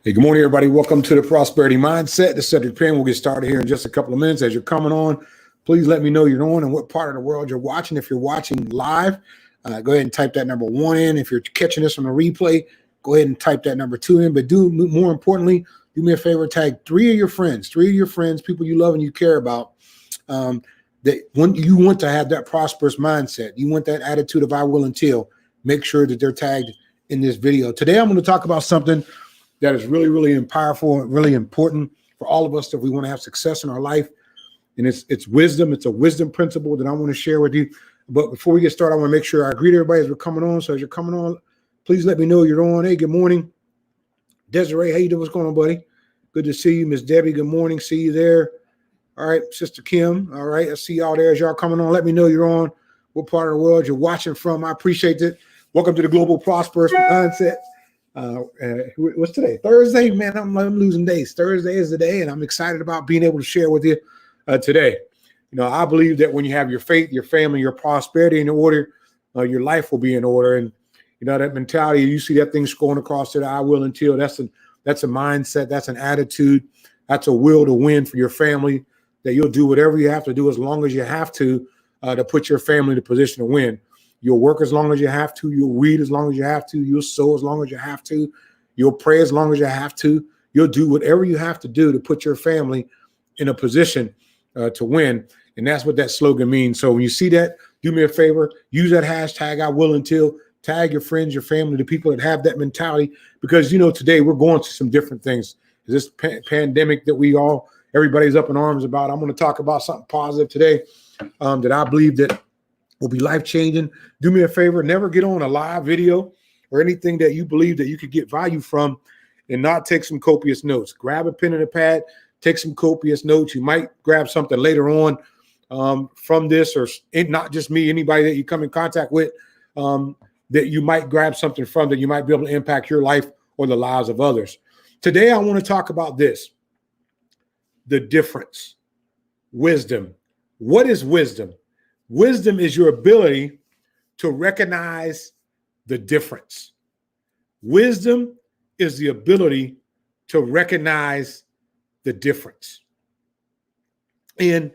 Hey, good morning, everybody. Welcome to the Prosperity Mindset. This is Cedric Penn. We'll get started here in just a couple of minutes. As you're coming on, please let me know you're on and what part of the world you're watching. If you're watching live, go ahead and type that number 1 in. If you're catching this on the replay, go ahead and type that number 2 in. But more importantly, do me a favor, tag 3 of your friends, people you love and you care about, that when you want to have that prosperous mindset, you want that attitude of I will until, make sure that they're tagged in this video. Today, I'm going to talk about something that is really, really powerful and really important for all of us if we want to have success in our life. And it's wisdom. It's a wisdom principle that I want to share with you. But before we get started, I want to make sure I greet everybody as we're coming on. So as you're coming on, please let me know you're on. Hey, good morning. Desiree, how you doing? What's going on, buddy? Good to see you. Miss Debbie, good morning. See you there. All right, Sister Kim. All right, I see y'all there as y'all coming on. Let me know you're on, what part of the world you're watching from. I appreciate it. Welcome to the Global Prosperous Mindset. What's today? Thursday, man. I'm losing days. Thursday is the day, and I'm excited about being able to share with you today. You know, I believe that when you have your faith, your family, your prosperity in order, your life will be in order. And you know that mentality. You see that thing going across to the I will until. That's a mindset. That's an attitude. That's a will to win for your family. That you'll do whatever you have to do as long as you have to put your family in a position to win. You'll work as long as you have to. You'll read as long as you have to. You'll sow as long as you have to. You'll pray as long as you have to. You'll do whatever you have to do to put your family in a position to win. And that's what that slogan means. So when you see that, do me a favor, use that hashtag I will until, tag your friends, your family, the people that have that mentality. Because, you know, today we're going through some different things. This pandemic that everybody's up in arms about. I'm going to talk about something positive today that I believe that will be life-changing. Do me a favor, never get on a live video or anything that you believe that you could get value from and not take some copious notes. Grab a pen and a pad, take some copious notes. You might grab something later on from this, or not just me, anybody that you come in contact with, that you might grab something from that you might be able to impact your life or the lives of others. Today, I want to talk about this, the difference, wisdom. What is wisdom? Wisdom is your ability to recognize the difference. Wisdom is the ability to recognize the difference. And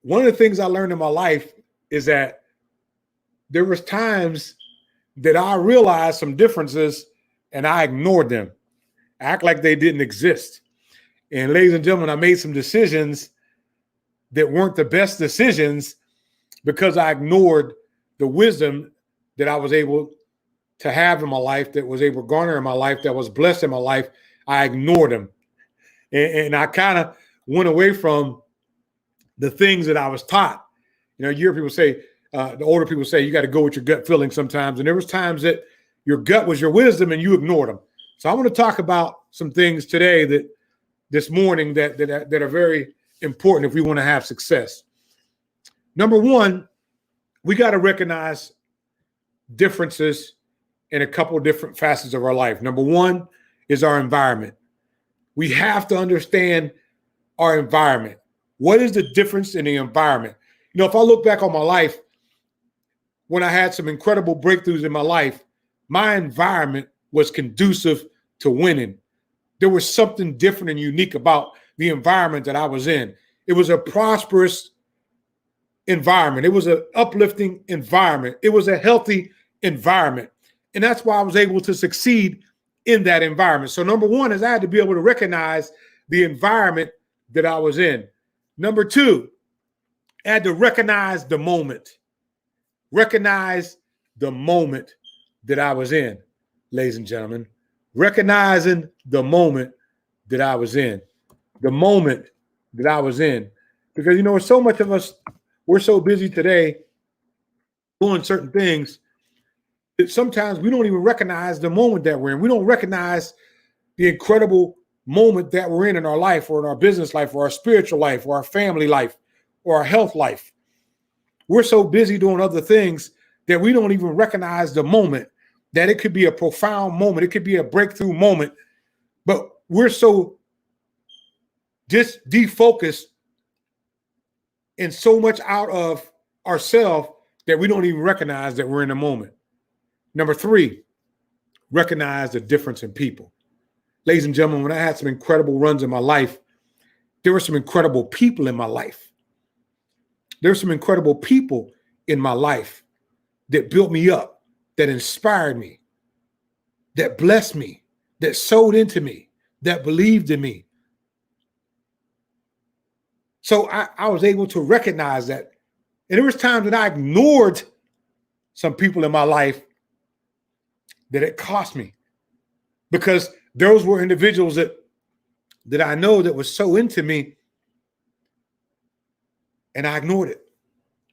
one of the things I learned in my life is that there was times that I realized some differences and I ignored them, act like they didn't exist. And ladies and gentlemen, I made some decisions that weren't the best decisions because I ignored the wisdom that I was able to have in my life, that was able to garner in my life, that was blessed in my life. I ignored them. And I kind of went away from the things that I was taught. You know, you hear people say, the older people say, you got to go with your gut feeling sometimes. And there was times that your gut was your wisdom and you ignored them. So I want to talk about some things today this morning that are very important if we want to have success. Number one, we got to recognize differences in a couple of different facets of our life. Number one is our environment. We have to understand our environment. What is the difference in the environment? You know, if I look back on my life, when I had some incredible breakthroughs in my life, my environment was conducive to winning. There was something different and unique about the environment that I was in. It was a prosperous environment. It was an uplifting environment. It was a healthy environment. And that's why I was able to succeed in that environment. So number one is I had to be able to recognize the environment that I was in. Number two, I had to recognize the moment. Recognize the moment that I was in, ladies and gentlemen. Recognizing the moment that I was in. The moment that I was in. Because, you know, so much of us, we're so busy today doing certain things that sometimes we don't even recognize the moment that we're in. We don't recognize the incredible moment that we're in our life, or in our business life, or our spiritual life, or our family life, or our health life. We're so busy doing other things that we don't even recognize the moment, that it could be a profound moment. It could be a breakthrough moment, but we're so just defocused and so much out of ourselves that we don't even recognize that we're in the moment. Number three, recognize the difference in people. Ladies and gentlemen, when I had some incredible runs in my life, there were some incredible people in my life. There were some incredible people in my life that built me up, that inspired me, that blessed me, that sowed into me, that believed in me. So I was able to recognize that. And there was times that I ignored some people in my life that it cost me, because those were individuals that I know that was so into me, and I ignored it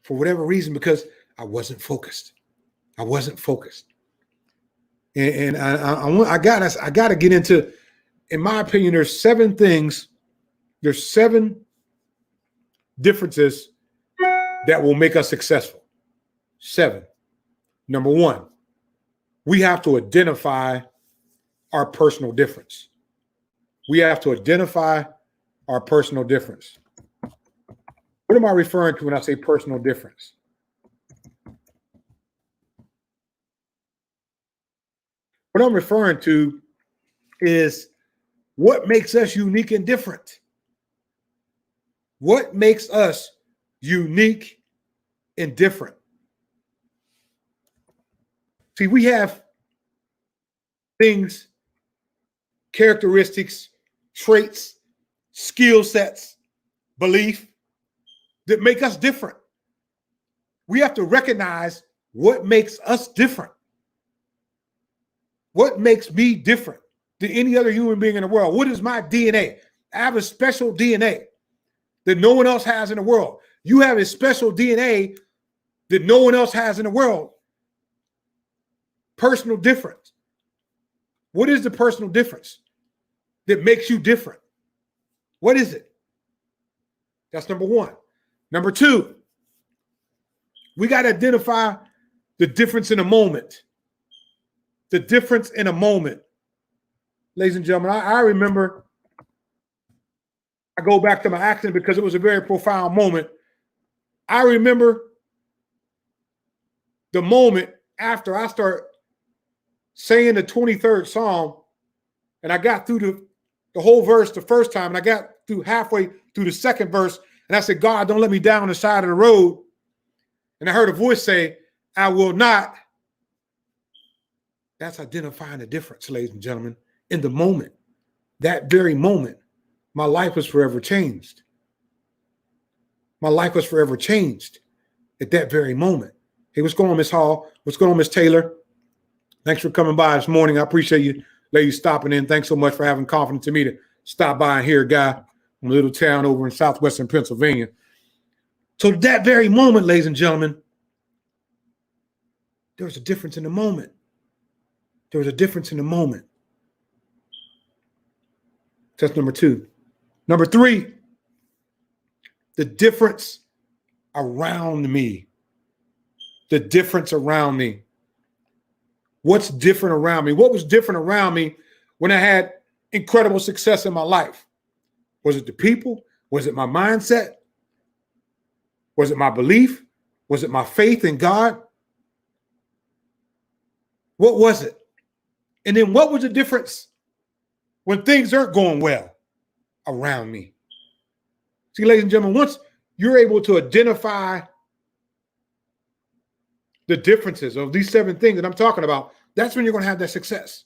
for whatever reason, because I wasn't focused. I wasn't focused. And I got to get into, in my opinion, there's 7 things, there's 7 differences that will make us successful. 7. Number 1, we have to identify our personal difference. We have to identify our personal difference. What am I referring to when I say personal difference? What I'm referring to is what makes us unique and different. What makes us unique and different? See, we have things, characteristics, traits, skill sets, belief that make us different. We have to recognize what makes us different. What makes me different than any other human being in the world? What is my DNA? I have a special DNA that no one else has in the world. You have a special DNA that no one else has in the world. Personal difference. What is the personal difference that makes you different? What is it? That's number 1. Number 2, we got to identify the difference in a moment. The difference in a moment. Ladies and gentlemen, I remember, I go back to my accident because it was a very profound moment. I remember the moment after I start saying the 23rd Psalm, and I got through the whole verse the first time, and I got through halfway through the second verse, and I said, God, don't let me down on the side of the road. And I heard a voice say, I will not. That's identifying the difference, ladies and gentlemen. In the moment, that very moment, my life was forever changed. My life was forever changed at that very moment. Hey, what's going on, Miss Hall? What's going on, Miss Taylor? Thanks for coming by this morning. I appreciate you ladies stopping in. Thanks so much for having confidence in me to stop by and hear a guy from a little town over in southwestern Pennsylvania. So that very moment, ladies and gentlemen, there was a difference in the moment. There was a difference in the moment. That's number 2. Number 3, the difference around me. The difference around me. What's different around me? What was different around me when I had incredible success in my life? Was it the people? Was it my mindset? Was it my belief? Was it my faith in God? What was it? And then what was the difference when things aren't going well around me? See, ladies and gentlemen, once you're able to identify the differences of these 7 things that I'm talking about, that's when you're going to have that success.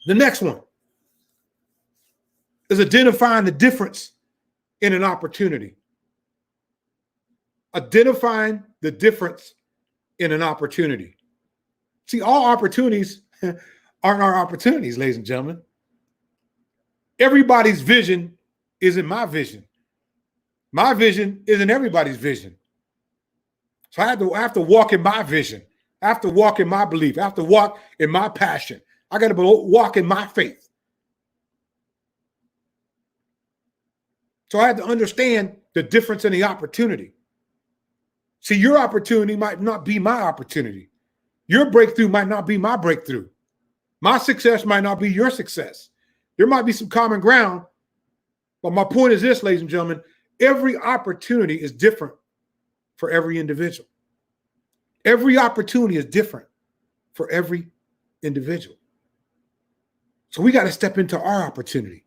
The next one is identifying the difference in an opportunity. Identifying the difference in an opportunity. See, all opportunities aren't our opportunities, ladies and gentlemen. Everybody's vision isn't my vision. My vision isn't everybody's vision. So I have to walk in my vision. I have to walk in my belief. I have to walk in my passion. I got to walk in my faith. So I had to understand the difference in the opportunity. See, your opportunity might not be my opportunity. Your breakthrough might not be my breakthrough. My success might not be your success. There might be some common ground. But my point is this, ladies and gentlemen, every opportunity is different for every individual. Every opportunity is different for every individual. So we got to step into our opportunity.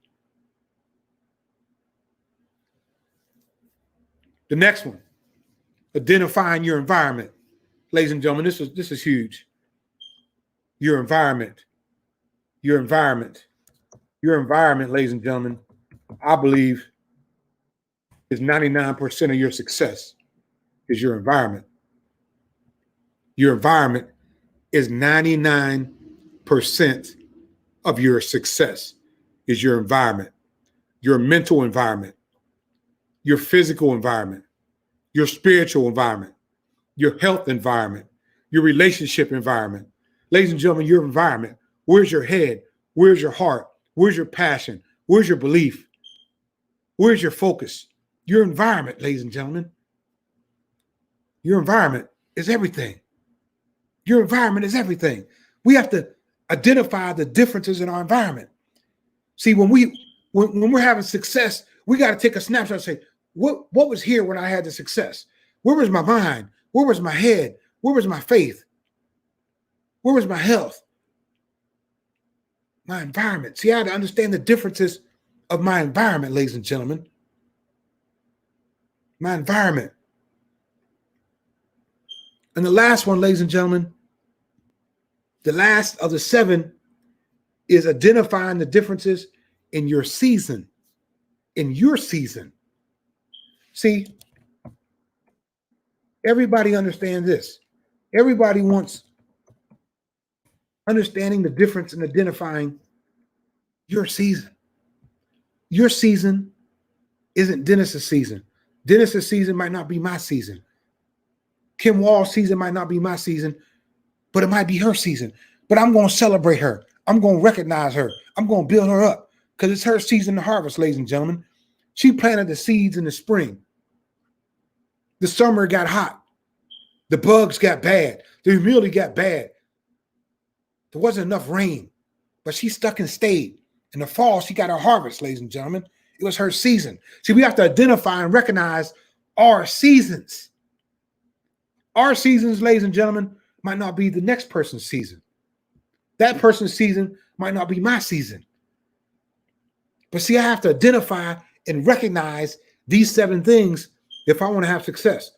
The next one, identifying your environment. Ladies and gentlemen, this is huge. Your environment. Your environment. Your environment, ladies and gentlemen, I believe is 99% of your success is your environment. Your environment is 99% of your success is your environment, your mental environment, your physical environment, your spiritual environment, your health environment, your relationship environment. Ladies and gentlemen, your environment. Where's your head? Where's your heart? Where's your passion? Where's your belief? Where's your focus? Your environment, ladies and gentlemen. Your environment is everything. Your environment is everything. We have to identify the differences in our environment. See, when we're having success, we got to take a snapshot and say, what was here when I had the success? Where was my mind? Where was my head? Where was my faith? Where was my health? My environment. See, I had to understand the differences of my environment, ladies and gentlemen. My environment. And the last one, ladies and gentlemen, the last of the 7 is identifying the differences in your season. In your season. See, everybody understands this. Everybody wants understanding the difference in identifying your season. Your season isn't Dennis's season. Dennis's season might not be my season. Kim Wall's season might not be my season, but it might be her season. But I'm going to celebrate her. I'm going to recognize her. I'm going to build her up because it's her season to harvest, ladies and gentlemen. She planted the seeds in the spring. The summer got hot. The bugs got bad. The humidity got bad. There wasn't enough rain, but she stuck and stayed. In the fall, she got her harvest, ladies and gentlemen. It was her season. See, we have to identify and recognize our seasons. Our seasons, ladies and gentlemen, might not be the next person's season. That person's season might not be my season. But see, I have to identify and recognize these 7 things if I want to have success.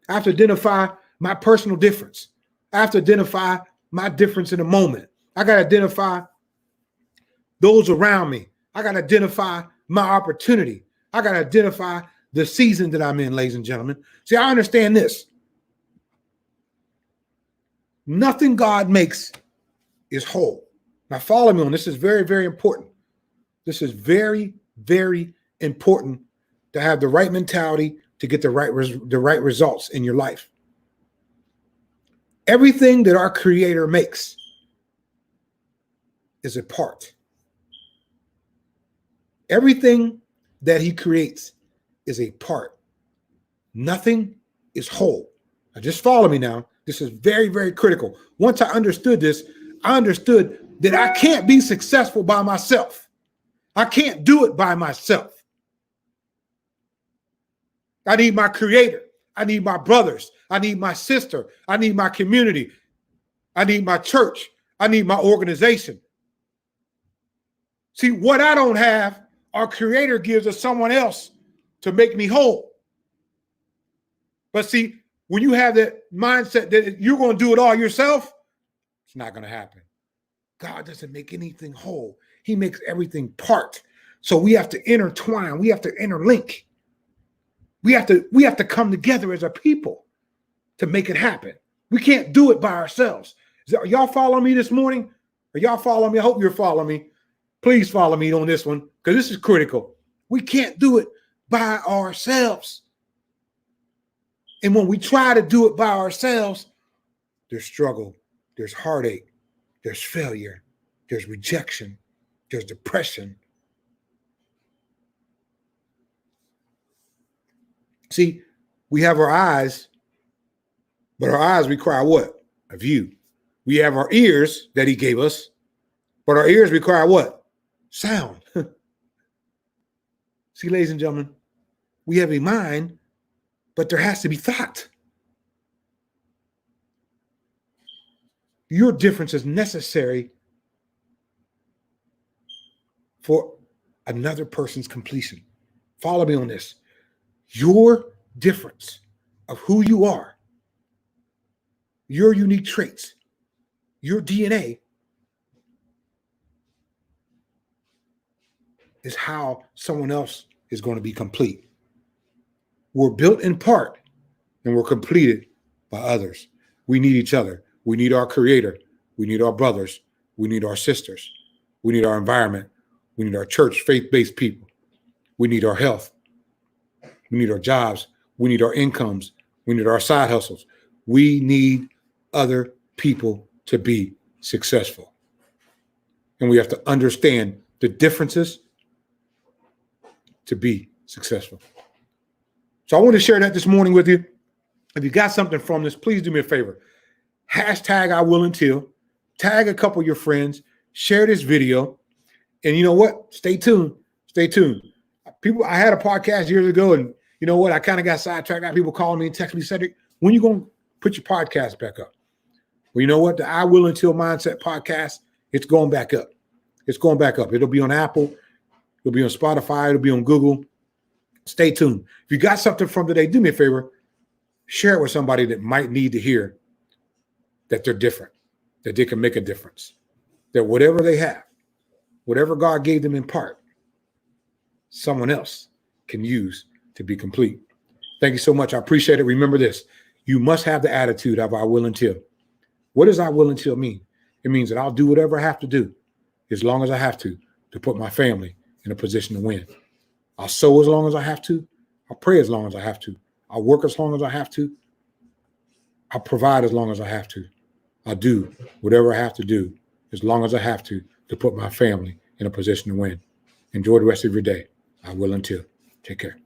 I have to identify my personal difference. I have to identify my difference in the moment. I got to identify those around me. I got to identify my opportunity. I got to identify the season that I'm in, ladies and gentlemen. See, I understand this. Nothing God makes is whole. Now, follow me on this. Is very, very important. This is very, very important to have the right mentality to get the right results in your life. Everything that our Creator makes is a part. Everything that He creates is a part. Nothing is whole. Now, just follow me now. This is very, very critical. Once I understood this, I understood that I can't be successful by myself. I can't do it by myself. I need my Creator. I need my brothers. I need my sister. I need my community. I need my church. I need my organization. See, what I don't have, our Creator gives us someone else to make me whole. But see, when you have that mindset that you're going to do it all yourself, it's not going to happen. God doesn't make anything whole. He makes everything part. So we have to intertwine. We have to interlink. We have to come together as a people to make it happen. We can't do it by ourselves. Are y'all following me this morning? Are y'all following me? I hope you're following me. Please follow me on this one because this is critical. We can't do it by ourselves. And when we try to do it by ourselves, there's struggle, there's heartache, there's failure, there's rejection, there's depression. See, we have our eyes, but our eyes require what? A view. We have our ears that He gave us, but our ears require what? Sound. See, ladies and gentlemen, we have a mind, but there has to be thought. Your difference is necessary for another person's completion. Follow me on this. Your difference of who you are, your unique traits, your DNA is how someone else is going to be complete. We're built in part and we're completed by others. We need each other. We need our creator. We need our brothers. We need our sisters. We need our environment. We need our church, faith-based people. We need our health. We need our jobs. We need our incomes. We need our side hustles. We need other people to be successful. And we have to understand the differences to be successful. So I want to share that this morning with you. If you got something from this, please do me a favor. Hashtag I will until. Tag a couple of your friends. Share this video. And you know what? Stay tuned. Stay tuned. I had a podcast years ago, and you know what? I kind of got sidetracked. I got people calling me and texting me, Cedric, when you going to put your podcast back up? Well, you know what? The I Will Until Mindset podcast, it's going back up. It's going back up. It'll be on Apple. It'll be on Spotify. It'll be on Google. Stay tuned. If you got something from today, do me a favor. Share it with somebody that might need to hear that they're different, that they can make a difference, that whatever they have, whatever God gave them in part, someone else can use to be complete. Thank you so much. I appreciate it. Remember this. You must have the attitude of I will until. What does I will until mean? It means that I'll do whatever I have to do as long as I have to put my family in a position to win. I'll sow as long as I have to. I'll pray as long as I have to. I'll work as long as I have to. I'll provide as long as I have to. I'll do whatever I have to do as long as I have to put my family in a position to win. Enjoy the rest of your day. I will until. Take care.